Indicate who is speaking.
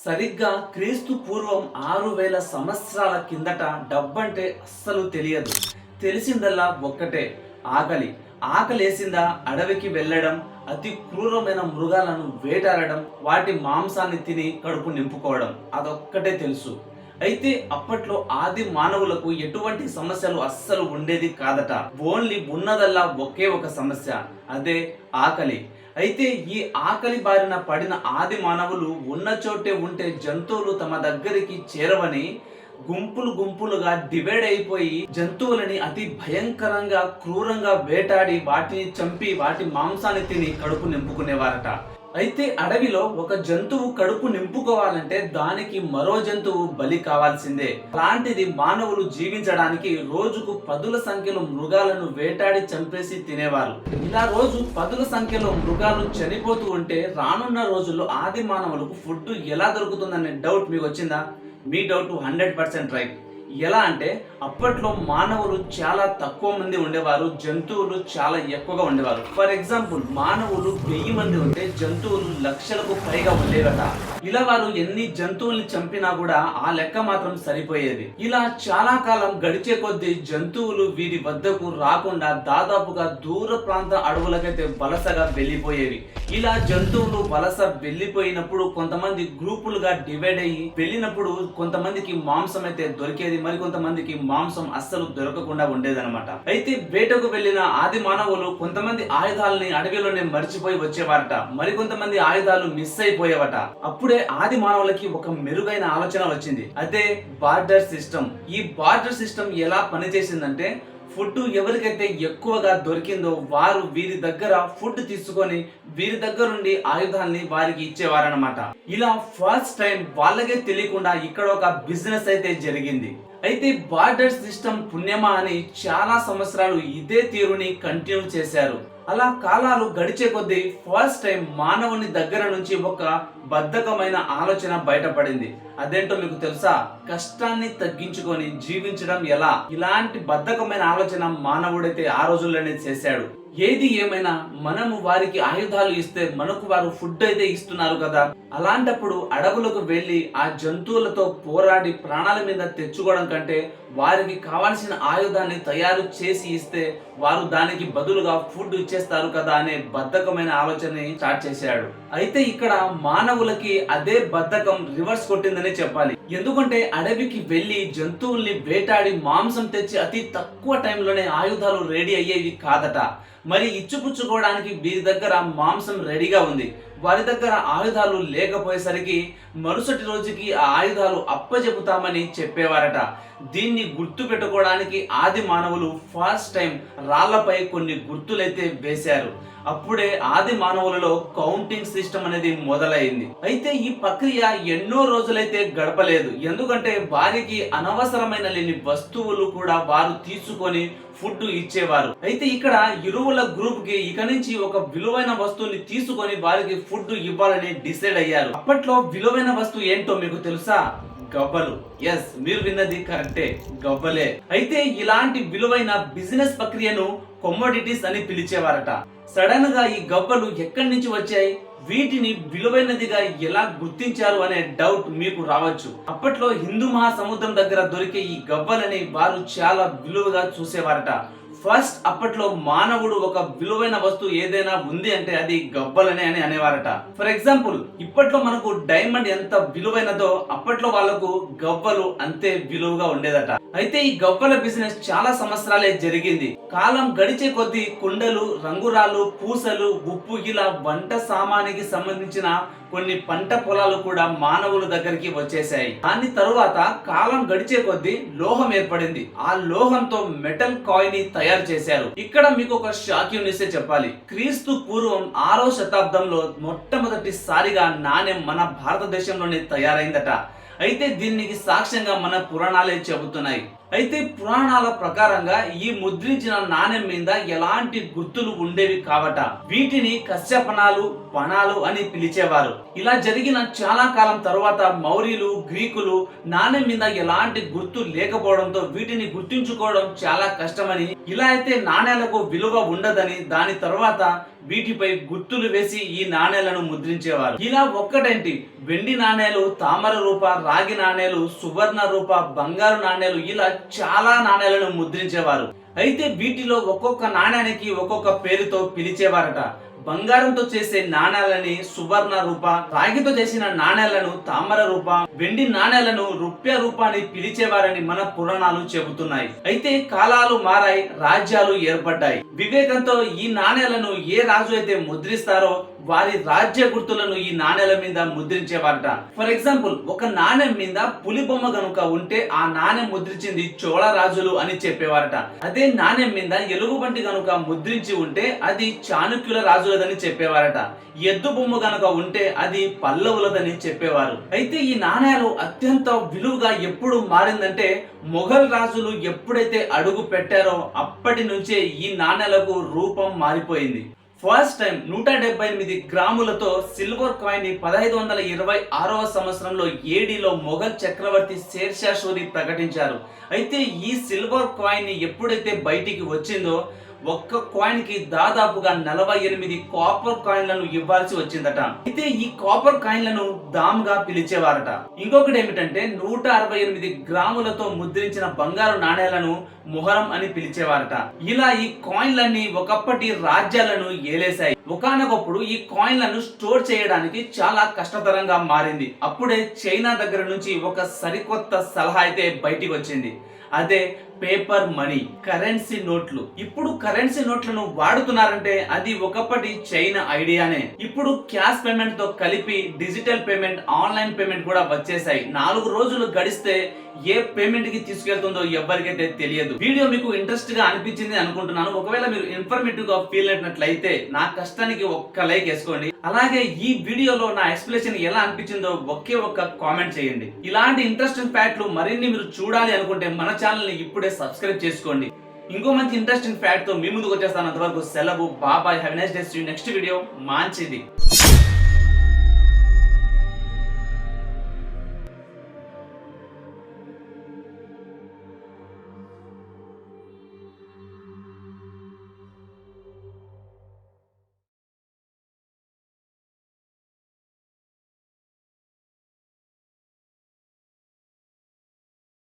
Speaker 1: సరిగ్గా క్రీస్తు పూర్వం 6000 సంవత్సరాల కిందట డబ్బంటే అస్సలు తెలియదు. తెలిసిందల్లా ఒక్కటే, ఆకలి. ఆకలేసిందా అడవికి వెళ్ళడం, అతి క్రూరమైన మృగాలను వేటాడడం, వాటి మాంసాన్ని తిని కడుపు నింపుకోవడం, అదొక్కటే తెలుసు. అయితే అప్పట్లో ఆది మానవులకు ఎటువంటి సమస్యలు అస్సలు ఉండేది కాదట. ఓన్లీ ఉన్నదల్లా ఒకే ఒక సమస్య, అదే ఆకలి. అయితే ఈ ఆకలి బారిన పడిన ఆది మానవులు ఉన్న చోటే ఉంటే జంతువులు తమ దగ్గరికి చేరవని గుంపులు గుంపులుగా డివైడ్ అయిపోయి జంతువులని అతి భయంకరంగా క్రూరంగా వేటాడి వాటిని చంపి వాటి మాంసాన్ని తిని కడుపు నింపుకునేవారట. అయితే అడవిలో ఒక జంతువు కడుపు నింపుకోవాలంటే దానికి మరో జంతువు బలి కావాల్సిందే. అలాంటిది మానవులు జీవించడానికి రోజుకు పదుల సంఖ్యలో మృగాలను వేటాడి చంపేసి తినేవారు. ఇలా రోజు పదుల సంఖ్యలో మృగాలు చనిపోతూ ఉంటే రానున్న రోజుల్లో ఆది మానవులకు ఫుడ్ ఎలా దొరుకుతుందనే డౌట్ మీకు వచ్చిందా? మీ డౌట్ 100% రైట్. ఎలా అంటే అప్పట్లో మానవులు చాలా తక్కువ మంది ఉండేవారు, జంతువులు చాలా ఎక్కువగా ఉండేవారు. ఫర్ ఎగ్జాంపుల్, మానవులు 1000 మంది ఉంటే జంతువులు లక్షలకు పైగా ఉండేవట. ఇలా వారు ఎన్ని జంతువుల్ని చంపినా కూడా ఆ లెక్క మాత్రం సరిపోయేది. ఇలా చాలా కాలం గడిచే కొద్దీ జంతువులు వీరి వద్దకు రాకుండా దాదాపుగా దూర ప్రాంత అడవులకైతే వలసగా వెళ్ళిపోయేవి. ఇలా జంతువులు వలస వెళ్ళిపోయినప్పుడు కొంతమంది గ్రూపులుగా డివైడ్ అయ్యి వెళ్ళినప్పుడు కొంతమందికి మాంసం అయితే దొరికేది, మరి కొంతమందికి మాంసం అస్సలు దొరకకుండా ఉండేదన్నమాట. అయితే వేటకు వెళ్ళిన ఆది మానవులు కొంతమంది ఆయుధాలని అడవిలోనే మర్చిపోయి వచ్చేవారట, మరి కొంతమంది ఆయుధాలు మిస్ అయిపోయేవట. అప్పుడే ఆది మానవులకి ఒక మెరుగైన ఆలోచన వచ్చింది, అదే బార్టర్ సిస్టమ్. ఈ బార్టర్ సిస్టమ్ ఎలా పనిచేసిందంటే, ఫుడ్ ఎవరికైతే ఎక్కువగా దొరికిందో వారు వీరి దగ్గర ఫుడ్ తీసుకొని వీరి దగ్గర నుండి ఆయుధాన్ని వారికి ఇచ్చేవారనమాట. ఇలా ఫస్ట్ టైం వాళ్ళకే తెలియకుండా ఇక్కడ ఒక బిజినెస్ అయితే జరిగింది. అయితే బార్టర్ సిస్టమ్ పుణ్యమా అని చాలా సంవత్సరాలు ఇదే తీరుని కంటిన్యూ చేశారు. అలా కాలాలు గడిచే కొద్దీ ఫస్ట్ టైం మానవుని దగ్గర నుంచి ఒక బద్ధకమైన ఆలోచన బయటపడింది. అదేంటో మీకు తెలుసా? కష్టాన్ని తగ్గించుకొని జీవించడం ఎలా. ఇలాంటి బద్ధకమైన ఆలోచన మానవుడైతే ఆ రోజుల్లోనే చేశాడు. ఏది ఏమైనా మనము వారికి ఆయుధాలు ఇస్తే మనకు వారు ఫుడ్ అయితే ఇస్తున్నారు కదా. అలాంటప్పుడు అడవులకు వెళ్ళి ఆ జంతువులతో పోరాడి ప్రాణాల మీద తెచ్చుకోవడం కంటే వారికి కావాల్సిన ఆయుధాన్ని తయారు చేసి ఇస్తే వారు దానికి బదులుగా ఫుడ్ ఇచ్చేస్తారు కదా అనే బద్ధకమైన ఆలోచనని స్టార్ట్ చేశాడు. అయితే ఇక్కడ మానవులకి అదే బద్ధకం రివర్స్ కొట్టిందని చెప్పాలి. ఎందుకంటే అడవికి వెళ్ళి జంతువుల్ని వేటాడి మాంసం తెచ్చి అతి తక్కువ టైంలోనే ఆయుధాలు రెడీ అయ్యేవి కాదట. మరి ఇచ్చిపుచ్చుకోవడానికి వీరి దగ్గర మాంసం రెడీగా ఉంది, వారి దగ్గర ఆయుధాలు లేకపోయేసరికి మరుసటి రోజుకి ఆ ఆయుధాలు అప్పచెబుతామని చెప్పేవారట. దీన్ని గుర్తు పెట్టుకోవడానికి ఆది మానవులు ఫస్ట్ టైం రాళ్లపై కొన్ని గుర్తులైతే వేశారు. అప్పుడే ఆది మానవులలో కౌంటింగ్ సిస్టమ్ అనేది మొదలైంది. అయితే ఈ ప్రక్రియ ఎన్నో రోజులైతే గడపలేదు, ఎందుకంటే వారికి అనవసరమైన లేని వస్తువులు కూడా వారు తీసుకొని ఫుడ్ ఇచ్చేవారు. అయితే ఇక్కడ ఇరువుల గ్రూప్ కి ఇక నుంచి ఒక విలువైన వస్తువుని తీసుకొని వారికి ఫుడ్ ఇవ్వాలని డిసైడ్ అయ్యారు. అప్పట్లో విలువైన వస్తువు ఏంటో మీకు తెలుసా? గవ్వలు. ఎస్, మీరు విన్నది కరెక్టే, గవ్వలే. అయితే ఇలాంటి విలువైన బిజినెస్ ప్రక్రియను కమోడిటీస్ అని పిలిచేవారట. సడన్ గా ఈ గవ్వలు ఎక్కడి నుంచి వచ్చాయి, వీటిని విలువైనదిగా ఎలా గుర్తించారు అనే డౌట్ మీకు రావచ్చు. అప్పట్లో హిందూ మహాసముద్రం దగ్గర దొరికే ఈ గవ్వలని వారు చాలా విలువగా చూసేవారట. ఫస్ట్ అప్పట్లో మానవుడు ఒక విలువైన వస్తువు ఏదైనా ఉంది అంటే అది గవ్వలనే అని అనేవారట. ఫర్ ఎగ్జాంపుల్, ఇప్పట్లో మనకు డైమండ్ ఎంత విలువైనదో అప్పట్లో వాళ్ళకు గవ్వలు అంతే విలువగా ఉండేదట. అయితే ఈ గవ్వల బిజినెస్ చాలా సంవత్సరాలే జరిగింది. కాలం గడిచే కొద్దీ కుండలు, రంగురాలు, పూసలు, ఉప్పు ఇలా వంట సామానికి సంబంధించిన కొన్ని పంట పొలాలు కూడా మానవుల దగ్గరికి వచ్చేసాయి. దాని తరువాత కాలం గడిచే కొద్దీ లోహం ఏర్పడింది. ఆ లోహంతో మెటల్ కాయిన్ ని తయారు చేశారు. ఇక్కడ మీకు ఒక షాకింగ్ న్యూస్ చెప్పాలి. క్రీస్తు పూర్వం 6వ శతాబ్దంలో మొట్టమొదటిసారిగా నాణెం మన భారతదేశంలోనే తయారైందట. అయితే దీనికి సాక్ష్యంగా మన పురాణాలే చెబుతున్నాయి. అయితే పురాణాల ప్రకారంగా ఈ ముద్రించిన నాణెం మీద ఎలాంటి గుర్తులు ఉండేవి కావట. వీటిని కశ్యపణాలు, పణాలు అని పిలిచేవారు. ఇలా జరిగిన చాలా కాలం తరువాత మౌర్యులు, గ్రీకులు నాణెం మీద ఎలాంటి గుర్తు లేకపోవడంతో వీటిని గుర్తించుకోవడం చాలా కష్టమని, ఇలా అయితే నాణేలకు విలువ ఉండదని దాని తర్వాత వీటిపై గుర్తులు వేసి ఈ నాణేలను ముద్రించేవారు. ఇలా ఒక్కటేంటి, వెండి నాణేలు, తామర రూప, రాగి నాణేలు, సువర్ణ రూప, బంగారు నాణేలు, ఇలా చాలా నాణేలను ముద్రించేవారు. అయితే వీటిలో ఒక్కొక్క నాణ్యానికి ఒక్కొక్క పేరుతో పిలిచేవారట. బంగారంతో చేసే నాణేలని సువర్ణ రూప, రాగితో చేసిన నాణేలను తామర రూప, వెండి నాణేలను రూప్య రూప అని పిలిచేవారని మన పురాణాలు చెబుతున్నాయి. అయితే కాలాలు మారాయి, రాజ్యాలు ఏర్పడ్డాయి. వివేకంతో ఈ నాణేలను ఏ రాజు అయితే ముద్రిస్తారో వారి రాజ్య గుర్తులను ఈ నాణేల మీద ముద్రించేవారట. ఫర్ ఎగ్జాంపుల్, ఒక నాణెం మీద పులి బొమ్మ గనుక ఉంటే ఆ నాణెం ముద్రించింది చోళ రాజులు అని చెప్పేవారట. అదే నాణెం మీద ఎలుగుబంటి గనుక ముద్రించి ఉంటే అది చాణక్యుల రాజులదని చెప్పేవారట. ఎద్దు బొమ్మ గనుక ఉంటే అది పల్లవులదని చెప్పేవారు. అయితే ఈ నాణేలు అత్యంత విలువగా ఎప్పుడు మారిందంటే మొఘల్ రాజులు ఎప్పుడైతే అడుగు పెట్టారో అప్పటి నుంచే ఈ నాణేలకు రూపం మారిపోయింది. ఫస్ట్ టైం 178 గ్రాములతో సిల్వర్ కాయిన్ ని 1526వ సంవత్సరంలో ఏడీలో మొఘల్ చక్రవర్తి షేర్షా సూరి ప్రకటించారు. అయితే ఈ సిల్వర్ కాయిన్ ని ఎప్పుడైతే బయటికి వచ్చిందో ఒక్క కాయిన్ కి దాదాపుగా 48 కాపర్ కాయిన్లను ఇవ్వాల్సి వచ్చిందట. అయితే ఈ కాపర్ కాయిన్లను దామ్ గా పిలిచేవారట. ఇంకొకటి ఏమిటంటే 168 గ్రాములతో ముద్రించిన బంగారు నాణేలను మొహరం అని పిలిచేవారట. ఇలా ఈ కాయిన్లన్నీ ఒకప్పటి రాజ్యాలను ఏలేశాయి. ఒకానొకప్పుడు ఈ కాయిన్లను స్టోర్ చేయడానికి చాలా కష్టతరంగా మారింది. అప్పుడే చైనా దగ్గర నుంచి ఒక సరికొత్త సలహా అయితే బయటికి వచ్చింది. అదే పేపర్ మనీ, కరెన్సీ నోట్లు. ఇప్పుడు కరెన్సీ నోట్లను వాడుతున్నారంటే అది ఒకప్పటి చైనా ఐడియానే. ఇప్పుడు క్యాష్ పేమెంట్ తో కలిపి డిజిటల్ పేమెంట్, ఆన్లైన్ పేమెంట్ కూడా వచ్చేసాయి. 4 రోజులు గడిస్తే ఏ పేమెంట్ కి తీసుకెళ్తుందో ఎవరికైతే తెలియదు. వీడియో మీకు ఇంట్రెస్ట్ గా అనిపించింది అనుకుంటున్నాను. ఒకవేళ మీరు ఇన్ఫర్మేటివ్ గా ఫీల్ అయినట్లయితే నా కష్టానికి ఒక్క లైక్ వేసుకోండి. అలాగే ఈ వీడియోలో నా ఎక్స్ప్లెనేషన్ ఎలా అనిపించిందో ఒకే ఒక్క కామెంట్ చేయండి. ఇలాంటి ఇంట్రెస్టింగ్ ఫ్యాక్ట్లు మరిన్ని మీరు చూడాలి అనుకుంటే మన ఛానల్ ని ఇప్పుడే సబ్స్క్రైబ్ చేసుకోండి. ఇంకో మంచి ఇంట్రెస్టింగ్ ఫ్యాక్ట్ తో మీ ముందుకు వచ్చేస్తాను. అంతవరకు సెలవు. Bye bye. Have a nice day. See you next video. మంచిది.